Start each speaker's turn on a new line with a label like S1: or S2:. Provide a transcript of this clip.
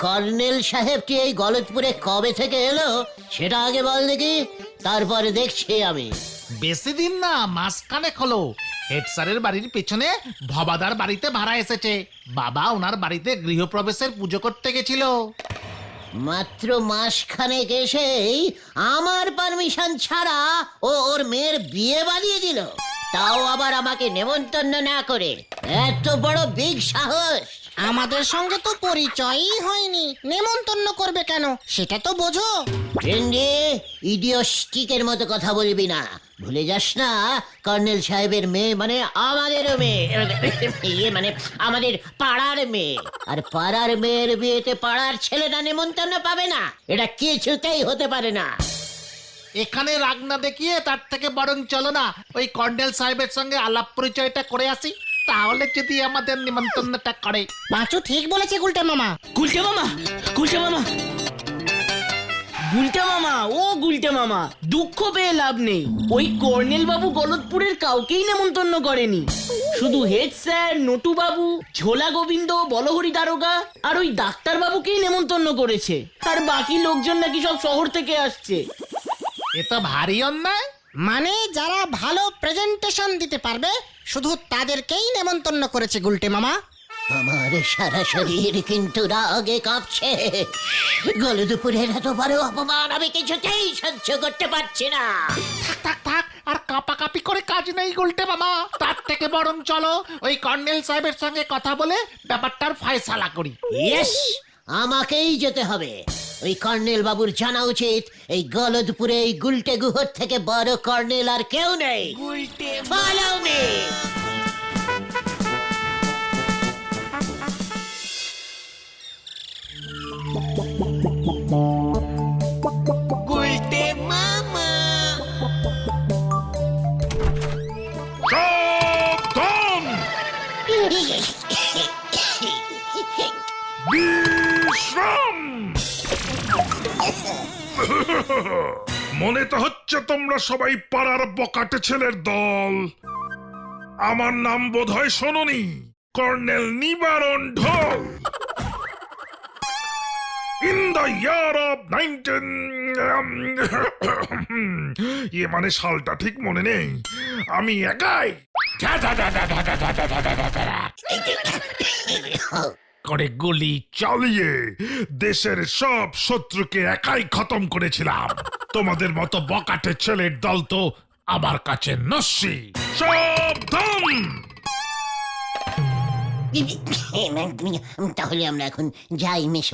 S1: Colonel সাহেবটি এই গলতপুরে কবে থেকে এলো সেটা আগে বল দেখি, তারপরে দেখছি আমি।
S2: বেশি দিন না, মাসখানেক হলো। হেড স্যারের বাড়ির পেছনে ভবাদার বাড়িতে ভাড়া এসেছে। বাবা ওনার বাড়িতে গৃহপ্রবেশের পুজো করতে গেছিল।
S1: মাত্র মাসখানেক এসেই আমার পারমিশন ছাড়া ও ওর মেয়ের বিয়ে বানিয়ে দিল, তাও আবার আমাকে নেমন্তন্ন না করে। এত বড় বিগ সাহস!
S3: আমাদের সঙ্গে তো পরিচয়ই হয়নি, নেমন্তন্ন করবে কেন সেটা তো বোঝো।
S1: রেন্ডি, ইডিওস্টিকের মতো কথা বলবি না। ভুলে যাস না কর্নেল সাহেবের মেয়ে মানে আমাদেরও মেয়ে, ইয়ে মানে আমাদের পাড়ার মেয়ে। আর পাড়ার মেয়ের বিয়েতে পাড়ার ছেলেটা নেমন্তন্ন পাবে না, এটা কিছুতেই হতে পারে না।
S2: এখানে রাগ না দেখিয়ে তার থেকে বরং চলো না ওই কর্নেল সাহেবের সঙ্গে আলাপ পরিচয়টা করে আসি, তাহলে যদি আমাদের নিমন্ত্রণটা করে।
S3: পাঁচু ঠিক বলেছে গুলটে মামা।
S4: গুলটে মামা, গুলটে মামা, গুলটে মামা, ও গুলটে মামা, দুঃখ পেয়ে লাভ নেই। ওই কর্নেল বাবু গলতপুরের কাউকেই নেমন্তন্ন করেনি। শুধু হেড স্যার, নটু বাবু, ঝোলা গোবিন্দ, বলহরি দারোগা আর ওই ডাক্তার বাবুকেই নেমন্তন্ন করেছে। আর বাকি লোকজন নাকি সব শহর থেকে আসছে।
S2: এ তো ভারী অন্যায়।
S3: মানে যারা ভালো প্রেজেন্টেশন দিতে পারবে শুধু তাদেরকেই নেমন্তন্ন করেছে গুলটে মামা।
S1: আমার সারা শরীর কিন্তু রাগে কাঁপছে। গলদপুরের এত বড় অপমান আমি কিছুতেই সহ্য করতে পারছি না।
S2: থাক থাক থাক, আর কাঁপাকাঁপি করে কাজ নেই গুলটে মামা। তার থেকে বরং চলো ওই কর্নেল সাহেবের সঙ্গে কথা বলে ব্যাপারটার ফয়সালা করি।
S1: ইয়েস, আমাকেই যেতে হবে। ওই কর্নেল বাবুর জানা উচিত এই গলদপুরে এই গুলটে গুহর থেকে বড় কর্নেল আর কেউ নেই। Follow me!
S5: সাবধান! বিশ্রাম! মনে তো হচ্ছে তোমরা সবাই পাড়ার বকাটে ছেলের দল। আমার নাম বোধহয় শোনোনি, কর্নেল নিবারণ ঢোল। ইন দ্য ইয়ার অফ 19 ইয়ে মানে সালটা ঠিক মনে নেই, আমি একাই করে গুলি চালিয়ে দেশের সব শত্রুকে একাই খতম করেছিলাম। তোমাদের মতো বকাটে ছেলের দল তো আমার কাছে নস্যি। সাবধান!
S1: তাহলে আমরা এখন যাই মেশো।